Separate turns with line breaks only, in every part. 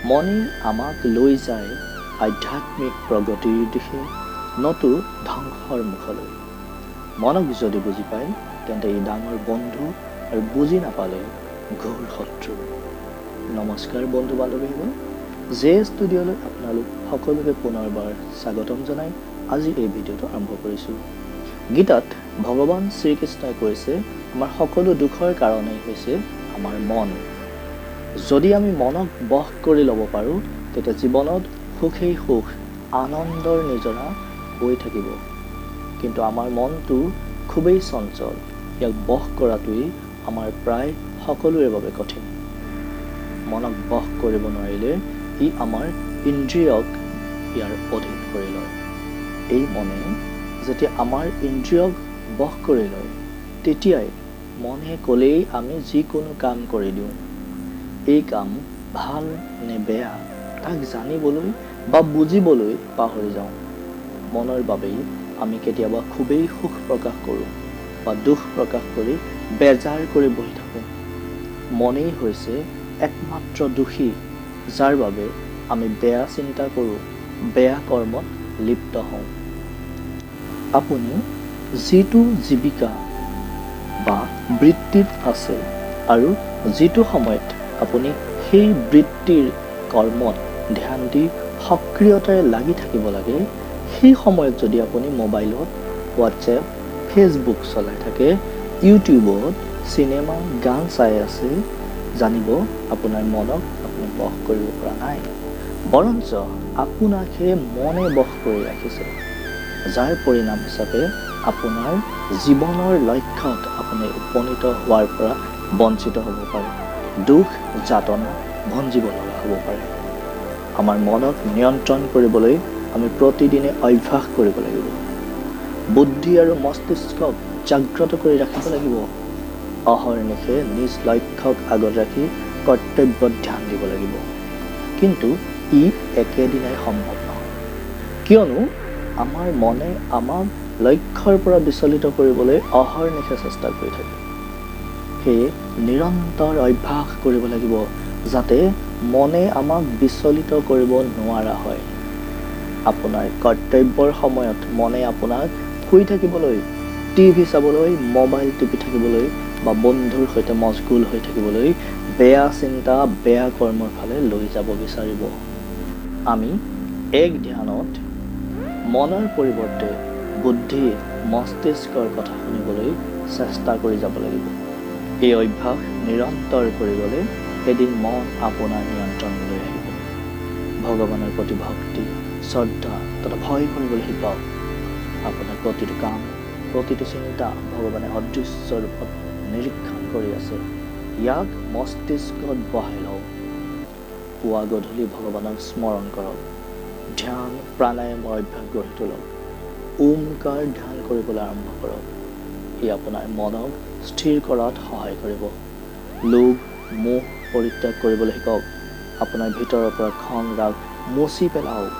মনে আমাক লৈ যায় আধ্যাত্মিক প্ৰগতিৰ দিশে নতু ধ্বংসৰ মুখলৈ। মনক যদি বুজি পায় তেন্তে ই ডাঙৰ বন্ধু আৰু বুজি নাপালে ঘোৰ শত্ৰু। নমস্কাৰ বন্ধু বান্ধৱীসকল, জে ষ্টুডিঅ'লৈ আপোনালোক সকলোকে পুনৰবাৰ স্বাগতম জনাই আজি এই ভিডিঅ'টো আৰম্ভ কৰিছোঁ। গীতাত ভগৱান শ্ৰীকৃষ্ণই কৈছে আমাৰ সকলো দুখৰ কাৰণেই হৈছে আমাৰ মন। যদি আমি মনক বশ কৰি ল'ব পাৰোঁ তেতিয়া জীৱনত সুখেই সুখ, আনন্দৰ নিজৰা বৈ থাকিব। কিন্তু আমাৰ মনটো খুবেই চঞ্চল, ইয়াক বশ কৰাটোৱেই আমাৰ প্ৰায় সকলোৰে বাবে কঠিন। মনক বশ কৰিব নোৱাৰিলে ই আমাৰ ইন্দ্ৰিয়ক ইয়াৰ অধীন কৰি লয়। এই মনে যেতিয়া আমাৰ ইন্দ্ৰিয়ক বশ কৰি লয় তেতিয়াই মনে ক'লেই আমি যিকোনো কাম কৰি দিওঁ। এই কাম ভাল নে বেয়া তাক জানিবলৈ বা বুজিবলৈ পাহৰি যাওঁ। মনৰ বাবেই আমি কেতিয়াবা খুবেই সুখ প্ৰকাশ কৰোঁ বা দুখ প্ৰকাশ কৰি বেজাৰ কৰি বহি থাকোঁ। মনেই হৈছে একমাত্ৰ দোষী, যাৰ বাবে আমি বেয়া চিন্তা কৰোঁ, বেয়া কৰ্মত লিপ্ত হওঁ। আপুনি যিটো জীৱিকা বা বৃত্তিত আছে আৰু যিটো সময়ত আপুনি সেই বৃত্তিৰ কৰ্মত ধ্যান দি সক্ৰিয়তাৰে লাগি থাকিব লাগে, সেই সময়ত যদি আপুনি মোবাইলত হোৱাটছএপ, ফেচবুক চলাই থাকে, ইউটিউবত চিনেমা, গান চাই আছে, জানিব আপোনাৰ মনক আপুনি বশ কৰিব পৰা নাই, বৰঞ্চ আপোনাকহে মনে বশ কৰি ৰাখিছে, যাৰ পৰিণাম হিচাপে আপোনাৰ জীৱনৰ লক্ষ্যত আপুনি উপনীত হোৱাৰ পৰা বঞ্চিত হ'ব পাৰে, দুখ যাতনা ভঞ্জিব লগা হ'ব পাৰে। আমাৰ মনক নিয়ন্ত্ৰণ কৰিবলৈ আমি প্ৰতিদিনে অভ্যাস কৰিব লাগিব। বুদ্ধি আৰু মস্তিষ্কক জাগ্ৰত কৰি ৰাখিব লাগিব। অহৰ্নিশে নিজ লক্ষ্যক আগত ৰাখি কৰ্তব্যত ধ্যান দিব লাগিব। কিন্তু ই একেদিনাই সম্ভৱ নহয়, কিয়নো আমাৰ মনে আমাক লক্ষ্যৰ পৰা বিচলিত কৰিবলৈ অহৰ্নিশে চেষ্টা কৰি থাকে। সেয়ে নিৰন্তৰ অভ্যাস কৰিব লাগিব যাতে মনে আমাক বিচলিত কৰিব নোৱাৰা হয়। আপোনাৰ কৰ্তব্যৰ সময়ত মনে আপোনাক শুই থাকিবলৈ, টিভি চাবলৈ, মোবাইল টিপি থাকিবলৈ বা বন্ধুৰ সৈতে মচগুল হৈ থাকিবলৈ, বেয়া চিন্তা, বেয়া কৰ্মৰ ফালে লৈ যাব বিচাৰিব। আমি এক ধ্যানত মনৰ পৰিৱৰ্তে বুদ্ধি, মস্তিষ্কৰ কথা শুনিবলৈ চেষ্টা কৰি যাব লাগিব। এই অভ্যাস নিৰন্তৰ কৰি গ'লে এদিন মন আপোনাৰ নিয়ন্ত্ৰণলৈ আহিব। ভগৱানৰ প্ৰতি ভক্তি, শ্ৰদ্ধা তথা ভয় কৰিবলৈ শিকাওক। আপোনাৰ প্ৰতিটো কাম, প্ৰতিটো চিন্তা ভগৱানে অদৃশ্য ৰূপত নিৰীক্ষণ কৰি আছে। ইয়াক মস্তিষ্কত বহাই লওক। পুৱা গধূলি ভগৱানক স্মৰণ কৰক। ধ্যান, প্ৰাণায়ামৰ অভ্যাস গঢ়ি তোলক। ওমকাৰ ধ্যান কৰিবলৈ আৰম্ভ কৰক। ই আপোনাৰ মনক স্থিৰ কৰাত সহায় কৰিব। লোভ, মোহ পৰিত্যাগ কৰিবলৈ শিকক। আপোনাৰ ভিতৰৰ পৰা খং, ৰাগ মচি পেলাওক।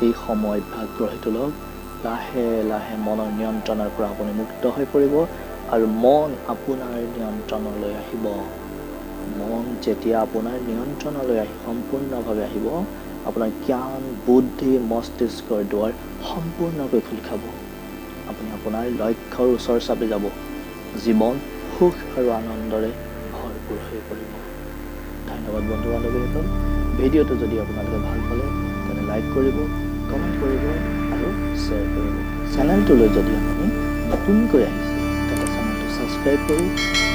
এই সময় অভ্যাস গঢ়ি তোলক। লাহে লাহে মনৰ নিয়ন্ত্ৰণৰ পৰা আপুনি মুক্ত হৈ পৰিব আৰু মন আপোনাৰ নিয়ন্ত্ৰণলৈ আহিব। মন যেতিয়া আপোনাৰ নিয়ন্ত্ৰণলৈ আহি সম্পূৰ্ণভাৱে আহিব, আপোনাৰ জ্ঞান, বুদ্ধি, মস্তিষ্কৰ দুৱাৰ সম্পূৰ্ণকৈ খোল খাব। আপুনি আপোনাৰ লক্ষ্যৰ ওচৰ চাপি যাব। জীৱন সুখ আৰু আনন্দৰে ভৰপূৰ হৈ পৰিব। ধন্যবাদ বন্ধু বান্ধৱীসকল। ভিডিঅ'টো যদি আপোনালোকে ভাল পালে তেন্তে লাইক কৰিব, কমেণ্ট কৰিব আৰু শ্বেয়াৰ কৰিব। চেনেলটোলৈ যদি আপুনি নতুনকৈ আহিছে তেন্তে চেনেলটো ছাবস্ক্ৰাইব কৰি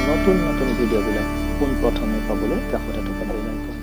নতুন নতুন ভিডিঅ'বিলাক পোনপ্ৰথমে পাবলৈ কাষতে থকা বেল আইকন